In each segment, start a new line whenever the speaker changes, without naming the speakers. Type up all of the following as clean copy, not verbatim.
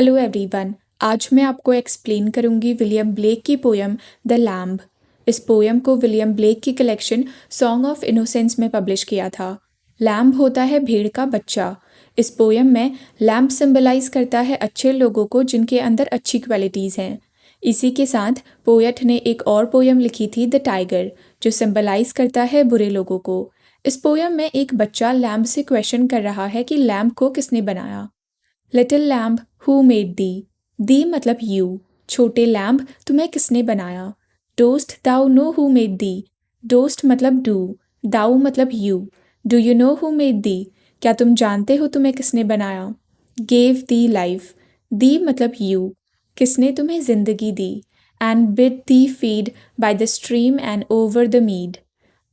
Hello everyone. आज मैं आपको एक्सप्लेन करूंगी विलियम ब्लेक की पोयम द लैम्ब। इस पोयम को विलियम ब्लेक की कलेक्शन सॉन्ग ऑफ इनोसेंस में पब्लिश किया था। लैम्ब होता है भेड़ का बच्चा। इस पोयम में लैम्ब सिंबलाइज करता है अच्छे लोगों को जिनके अंदर अच्छी क्वालिटीज़ हैं। इसी के साथ पोएट ने एक और पोयम लिखी थी द टाइगर, जो सिंबलाइज करता है बुरे लोगों को। इस पोयम में एक बच्चा लैम्ब से क्वेश्चन कर रहा है कि लैम्ब को किसने बनाया। Little lamb who made thee मतलब यू। छोटे लैम्ब तुम्हें किसने बनाया। Dost thou know who made dost मतलब डू, दाउ मतलब do you know who made क्या तुम जानते हो तुम्हें किसने बनाया। गेव दी लाइफ, दी मतलब यू, किसने तुम्हें जिंदगी दी। And bid thee feed by the stream and over the mead.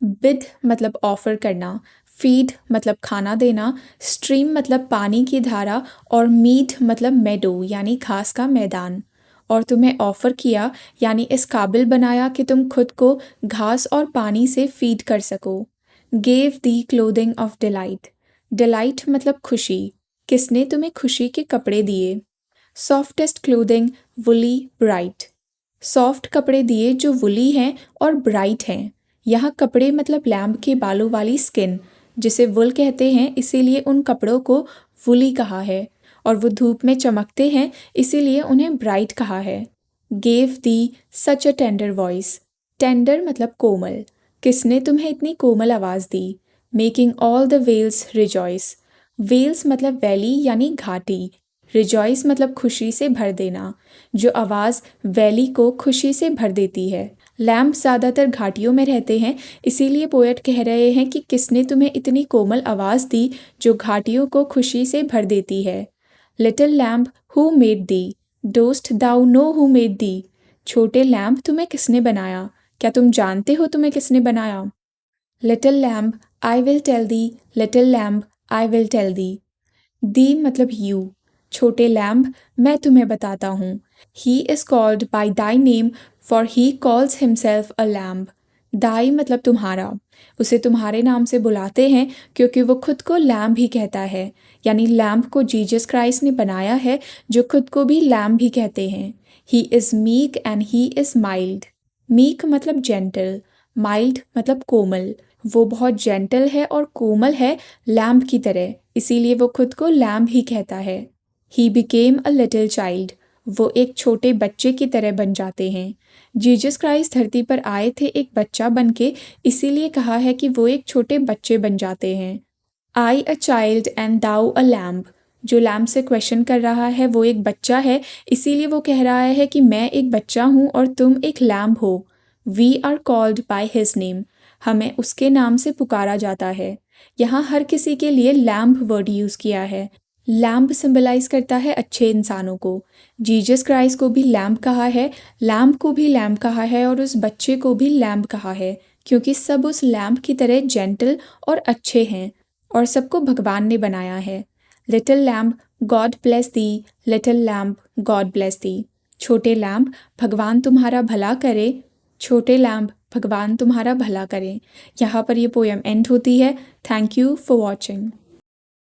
Bid मतलब ऑफर करना, फीड मतलब खाना देना, स्ट्रीम मतलब पानी की धारा और मीड मतलब मेडो यानी घास का मैदान। और तुम्हें ऑफर किया यानी इस काबिल बनाया कि तुम खुद को घास और पानी से फीड कर सको। Gave the clothing of delight, delight मतलब खुशी, किसने तुम्हें खुशी के कपड़े दिए। Softest clothing woolly bright, soft कपड़े दिए जो वुली हैं और ब्राइट हैं। यहाँ कपड़े मतलब लैम्ब के बालों वाली स्किन, जिसे वुल कहते हैं, इसीलिए उन कपड़ों को वुली कहा है। और वो धूप में चमकते हैं इसीलिए उन्हें ब्राइट कहा है। Gave thee such a tender voice, tender मतलब कोमल, किसने तुम्हें इतनी कोमल आवाज़ दी। Making all the vales rejoice, vales मतलब वैली यानी घाटी, रिजॉइस मतलब खुशी से भर देना, जो आवाज़ वैली को खुशी से भर देती है। लैम्ब ज़्यादातर घाटियों में रहते हैं, इसीलिए पोएट कह रहे हैं कि किसने तुम्हें इतनी कोमल आवाज़ दी जो घाटियों को खुशी से भर देती है। Little lamb who made dost thou know who made छोटे लैम्ब तुम्हें किसने बनाया, क्या तुम जानते हो तुम्हें किसने बनाया। Little lamb I will tell little lamb I will tell thee मतलब यू, छोटे लैम्ब मैं तुम्हें बताता हूँ। He is called by thy name for he calls himself a lamb, thy मतलब तुम्हारा, उसे तुम्हारे नाम से बुलाते हैं क्योंकि वो खुद को लैम्ब ही कहता है। यानी लैम्ब को जीसस क्राइस्ट ने बनाया है, जो खुद को भी लैम्ब ही कहते हैं। He is meek and he is mild, meek मतलब जेंटल, माइल्ड मतलब कोमल। वो बहुत जेंटल है और कोमल है लैम्ब की तरह, इसीलिए वो खुद को लैम्ब ही कहता है। He became a little child, वो एक छोटे बच्चे की तरह बन जाते हैं। जीसस क्राइस्ट धरती पर आए थे एक बच्चा बनके, इसीलिए कहा है कि वो एक छोटे बच्चे बन जाते हैं। I a child and thou a lamb, जो लैम्ब से क्वेश्चन कर रहा है वो एक बच्चा है, इसीलिए वो कह रहा है कि मैं एक बच्चा हूँ और तुम एक लैम्ब हो। We are called by his name, हमें उसके नाम से पुकारा जाता है। यहाँ हर किसी के लिए लैम्ब वर्ड यूज़ किया है। लैम्ब सिंबलाइज करता है अच्छे इंसानों को। जीसस क्राइस्ट को भी लैम्ब कहा है, लैम्ब को भी लैम्ब कहा है और उस बच्चे को भी लैम्ब कहा है, क्योंकि सब उस लैम्ब की तरह जेंटल और अच्छे हैं और सबको भगवान ने बनाया है। लिटिल लैम्ब गॉड ब्लेस दी, लिटिल लैम्ब गॉड ब्लेस दी, छोटे लैम्ब भगवान तुम्हारा भला करे, छोटे लैम्ब भगवान तुम्हारा भला करें। यहाँ पर ये पोयम एंड होती है। Thank you for watching.